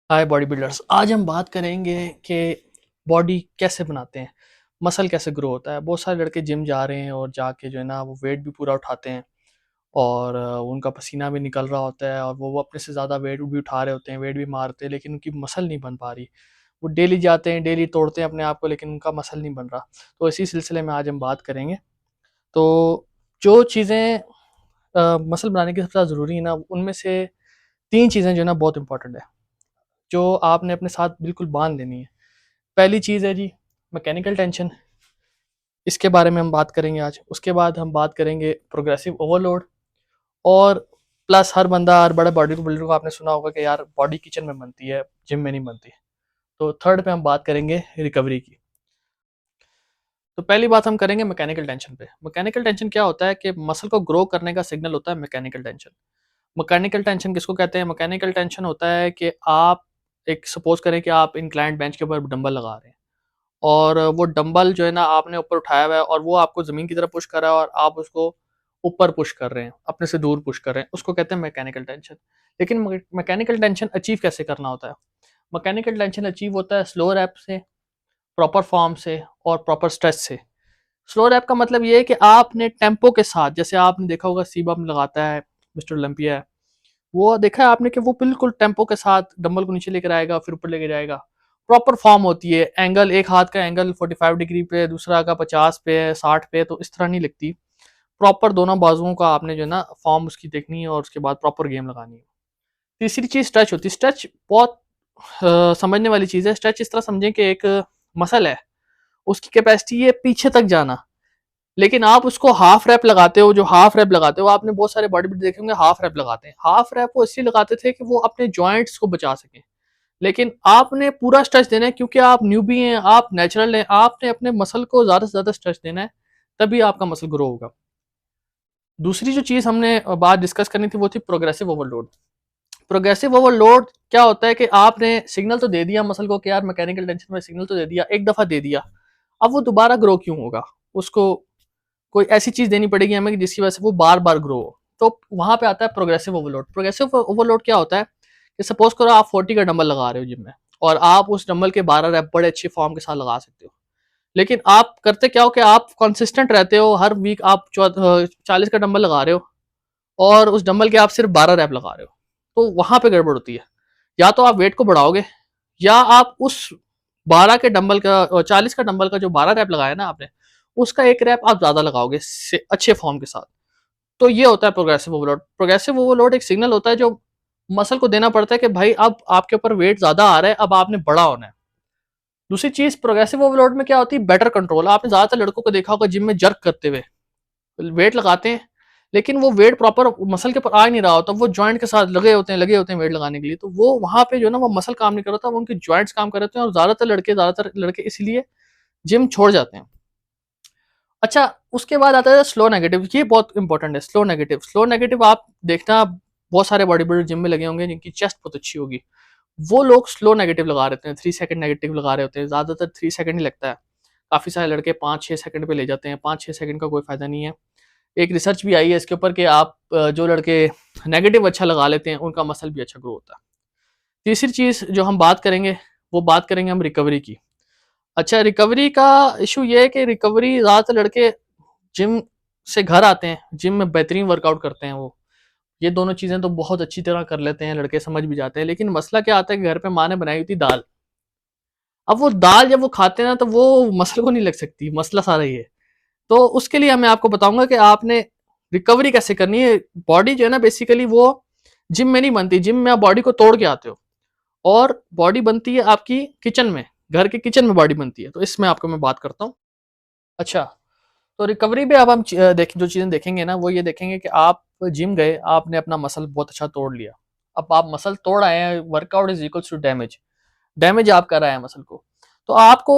हाय body builders. आज हम बात करेंगे कि बॉडी कैसे बनाते हैं, मसल कैसे ग्रो होता है। बहुत सारे लड़के जिम जा रहे हैं और जाके जो है ना वो वेट भी पूरा उठाते हैं और उनका पसीना भी निकल रहा होता है और वो अपने से ज़्यादा वेट भी उठा रहे होते हैं, वेट भी मारते हैं, लेकिन उनकी मसल नहीं बन पा रही। वो डेली जाते हैं, डेली तोड़ते हैं अपने आप को, लेकिन उनका मसल नहीं बन रहा। तो इसी सिलसिले में आज हम बात करेंगे। तो जो चीज़ें मसल बनाने की सबसे ज़्यादा ज़रूरी है ना, उनमें से 3 चीज़ें जो है ना बहुत इंपॉर्टेंट है, जो आपने अपने साथ बिल्कुल बाँध लेनी है। पहली चीज़ है जी मैकेनिकल टेंशन। इसके बारे में हम बात करेंगे आज। उसके बाद हम बात करेंगे प्रोग्रेसिव ओवरलोड। और प्लस हर बंदा, हर बड़े बॉडी बिल्डर को आपने सुना होगा कि यार बॉडी किचन में बनती है, जिम में नहीं बनती। तो थर्ड पे हम बात करेंगे रिकवरी की। तो पहली बात हम करेंगे मैकेनिकल टेंशन पे। मैकेनिकल टेंशन क्या होता है कि मसल को ग्रो करने का सिग्नल होता है मैकेनिकल टेंशन। मैकेनिकल टेंशन किसको कहते हैं? मैकेनिकल टेंशन होता है कि आप एक सपोज करें कि आप इंक्लाइंट बेंच के ऊपर डंबल लगा रहे हैं और वो डंबल जो है ना आपने ऊपर उठाया हुआ है और वो आपको ज़मीन की तरफ पुश कर रहा है और आप उसको ऊपर पुश कर रहे हैं, अपने से दूर पुश कर रहे हैं, उसको कहते हैं मैकेनिकल टेंशन। लेकिन मैकेनिकल टेंशन अचीव कैसे करना होता है? मैकेनिकल टेंशन अचीव होता है स्लो रैप से, प्रॉपर फॉर्म से और प्रॉपर स्ट्रेच से। स्लो रैप का मतलब ये है कि आपने टेम्पो के साथ, जैसे आपने देखा होगा सी बम लगाता है मिस्टर ओलंपिया है, वो देखा है आपने कि वो बिल्कुल टेम्पो के साथ डंबल को नीचे लेकर आएगा, फिर ऊपर लेके जाएगा। प्रॉपर फॉर्म होती है, एंगल एक हाथ का एंगल 45 डिग्री पे, दूसरा का 50 पे है, 60 पे, तो इस तरह नहीं लगती। प्रॉपर दोनों बाजुओं का आपने जो है ना फॉर्म उसकी देखनी है और उसके बाद प्रॉपर गेम लगानी है। तीसरी चीज स्ट्रेच होती है। स्ट्रेच बहुत समझने वाली चीज है। स्ट्रेच इस तरह समझें कि एक मसल है, उसकी कैपेसिटी है पीछे तक जाना, लेकिन आप उसको हाफ रैप लगाते हो। जो हाफ रैप लगाते हो, आपने बहुत सारे बॉडी बिल्डर देखे होंगे हाफ रैप लगाते हैं। हाफ रैप वो इसलिए लगाते थे कि वो अपने जॉइंट्स को बचा सकें, लेकिन आपने पूरा स्ट्रेच देना है क्योंकि आप न्यूबी हैं, आप नेचुरल हैं, आपने अपने मसल को ज़्यादा से ज़्यादा स्ट्रेच देना है, तभी आपका मसल ग्रो होगा। दूसरी जो चीज़ हमने बात डिस्कस करनी थी वो थी प्रोग्रेसिव ओवरलोड। प्रोग्रेसिव ओवरलोड क्या होता है कि आपने सिग्नल तो दे दिया मसल को कि यार मैकेनिकल टेंशन में, सिग्नल तो दे दिया, एक दफ़ा दे दिया, अब वो दोबारा ग्रो क्यों होगा? उसको कोई ऐसी चीज़ देनी पड़ेगी हमें जिसकी वजह से वो बार बार ग्रो हो। तो वहां पे आता है प्रोग्रेसिव ओवरलोड। प्रोग्रेसिव ओवरलोड क्या होता है कि सपोज करो आप 40 का डंबल लगा रहे हो जिम में, और आप उस डंबल के 12 रैप बड़े अच्छे फॉर्म के साथ लगा सकते हो, लेकिन आप करते क्या हो कि आप कंसिस्टेंट रहते हो, हर वीक आप 40 का डंबल लगा रहे हो और उस डंबल के आप सिर्फ 12 रैप लगा रहे हो। तो वहां पे गड़बड़ होती है। या तो आप वेट को बढ़ाओगे, या आप उस 12 के डंबल का, 40 का डंबल का जो 12 रैप लगाया ना आपने, उसका एक रैप आप ज्यादा लगाओगे अच्छे फॉर्म के साथ। तो ये होता है प्रोग्रेसिव ओवरलोड। प्रोग्रेसिव ओवरलोड एक सिग्नल होता है जो मसल को देना पड़ता है कि भाई अब आपके ऊपर वेट ज्यादा आ रहा है, अब आपने बड़ा होना है। दूसरी चीज प्रोग्रेसिव ओवरलोड में क्या होती है? Better control. आपने ज्यादातर लड़कों को देखा होगा जिम में जर्क करते हुए, वेट लगाते हैं, लेकिन वो वेट प्रॉपर मसल के ऊपर आ ही नहीं रहा होता, वो जॉइंट के साथ लगे होते हैं वेट लगाने के लिए। तो वो वहां पे जो है ना वो मसल काम नहीं कर रहा था, वो उनके जॉइंट्स काम कर रहे थे, और ज्यादातर लड़के इसलिए जिम छोड़ जाते हैं। अच्छा, उसके बाद आता है स्लो नेगेटिव। ये बहुत इंपॉर्टेंट है, स्लो नेगेटिव। स्लो नेगेटिव आप देखना, बहुत सारे बॉडी बिल्डर जिम में लगे होंगे जिनकी चेस्ट बहुत अच्छी होगी, वो लोग स्लो नेगेटिव लगा रहे हैं, 3 सेकंड नेगेटिव लगा रहे होते हैं। ज्यादातर 3 सेकंड ही लगता है, काफी सारे लड़के 5-6 सेकंड पे ले जाते हैं। 5-6 सेकंड का कोई फायदा नहीं है। एक रिसर्च भी आई है इसके ऊपर कि आप जो लड़के नेगेटिव अच्छा लगा लेते हैं उनका मसल भी अच्छा ग्रो होता है। तीसरी चीज जो हम बात करेंगे, वो बात करेंगे हम रिकवरी की। अच्छा, रिकवरी का इशू ये है कि रिकवरी ज्यादातर लड़के जिम से घर आते हैं, जिम में बेहतरीन वर्कआउट करते हैं, वो ये दोनों चीजें तो बहुत अच्छी तरह कर लेते हैं, लड़के समझ भी जाते हैं, लेकिन मसला क्या आता है कि घर पे माँ ने बनाई हुई थी दाल। अब वो दाल जब वो खाते हैं ना तो वो मसल को नहीं लग सकती, मसला सारा ये है। तो उसके लिए मैं आपको बताऊंगा कि आपने रिकवरी कैसे करनी है। बॉडी जो है ना बेसिकली वो जिम में नहीं बनती, जिम में आप बॉडी को तोड़ के आते हो, और बॉडी बनती है आपकी किचन में, घर के किचन में बॉडी बनती है। तो इसमें आपको मैं बात करता हूँ। अच्छा, तो रिकवरी में अब हम जो चीज़ें देखेंगे ना वो ये देखेंगे कि आप जिम गए, आपने अपना मसल बहुत अच्छा तोड़ लिया। अब आप मसल तोड़ आए हैं, workout is equals to damage. Damage आप कर आए हैं मसल को। तो आपको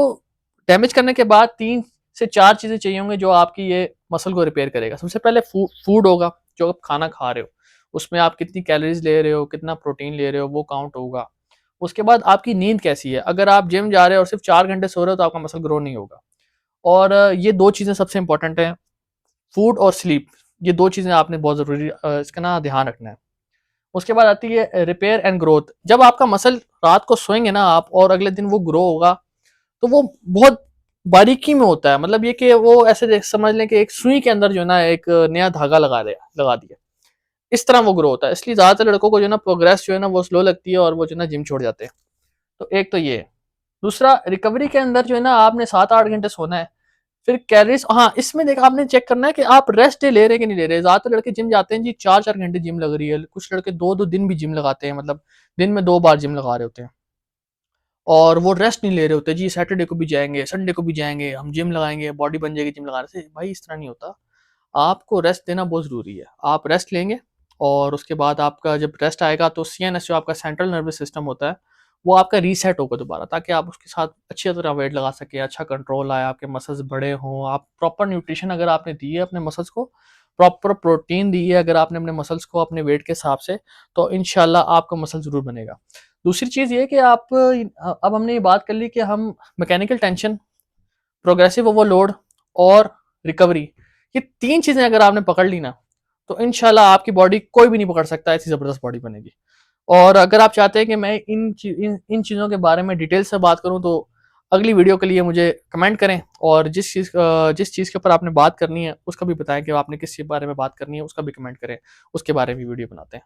डैमेज करने के बाद 3 से 4 चीज़ें चाहिए होंगे जो आपकी ये मसल को रिपेयर करेगा। सबसे पहले फूड होगा, जो आप खाना खा रहे हो उसमें आप कितनी कैलोरीज ले रहे हो, कितना प्रोटीन ले रहे हो, वो काउंट होगा। उसके बाद आपकी नींद कैसी है। अगर आप जिम जा रहे हो और सिर्फ 4 घंटे सो रहे हो तो आपका मसल ग्रो नहीं होगा। और ये 2 चीज़ें सबसे इंपॉर्टेंट हैं, फूड और स्लीप। ये 2 चीज़ें आपने बहुत ज़रूरी इसका ना ध्यान रखना है। उसके बाद आती है रिपेयर एंड ग्रोथ। जब आपका मसल रात को सोएंगे ना आप और अगले दिन वो ग्रो होगा, तो वो बहुत बारीकी में होता है। मतलब ये कि वो ऐसे समझ लें कि एक सुई के अंदर जो है ना एक नया धागा लगा दिया, इस तरह वो ग्रो होता है। इसलिए ज्यादातर लड़कों को जो है ना प्रोग्रेस जो है ना वो स्लो लगती है और वो जो है ना जिम छोड़ जाते हैं। तो एक तो ये है। दूसरा, रिकवरी के अंदर जो है ना आपने 7-8 घंटे सोना है। फिर कैलोरीज, हाँ इसमें देखा आपने चेक करना है कि आप रेस्ट डे ले रहे हैं कि नहीं ले रहे। ज्यादातर लड़के जिम जाते हैं जी, 4-4 घंटे जिम लग रही है, कुछ लड़के 2-2 दिन भी जिम लगाते हैं, मतलब दिन में 2 बार जिम लगा रहे होते हैं और वो रेस्ट नहीं ले रहे होते जी। सैटरडे को भी जाएंगे, संडे को भी जाएंगे, हम जिम लगाएंगे, बॉडी बन जाएगी जिम लगाने से। भाई इस तरह नहीं होता। आपको रेस्ट देना बहुत ज़रूरी है। आप रेस्ट लेंगे और उसके बाद आपका जब रेस्ट आएगा तो सीएनएस, जो आपका सेंट्रल नर्वस सिस्टम होता है, वो आपका रीसेट होगा दोबारा, ताकि आप उसके साथ अच्छी तरह वेट लगा सकें, अच्छा कंट्रोल आए, आपके मसल्स बड़े हों। आप प्रॉपर न्यूट्रिशन अगर आपने दी है अपने मसल्स को, प्रॉपर प्रोटीन दी है अगर आपने अपने मसल्स को अपने वेट के हिसाब से, तो इंशाल्लाह आपका मसल ज़रूर बनेगा। दूसरी चीज़ ये कि आप अब हमने ये बात कर ली कि हम मैकेनिकल टेंशन, प्रोग्रेसिव ओवरलोड और रिकवरी, ये 3 चीजें अगर आपने पकड़ ली ना, तो इंशाल्लाह आपकी बॉडी कोई भी नहीं पकड़ सकता, ऐसी जबरदस्त बॉडी बनेगी। और अगर आप चाहते हैं कि मैं इन चीज़ों के बारे में डिटेल से बात करूं, तो अगली वीडियो के लिए मुझे कमेंट करें और जिस चीज़ के ऊपर आपने बात करनी है उसका भी बताएं कि आपने किस बारे में बात करनी है, उसका भी कमेंट करें, उसके बारे में वीडियो बनाते हैं।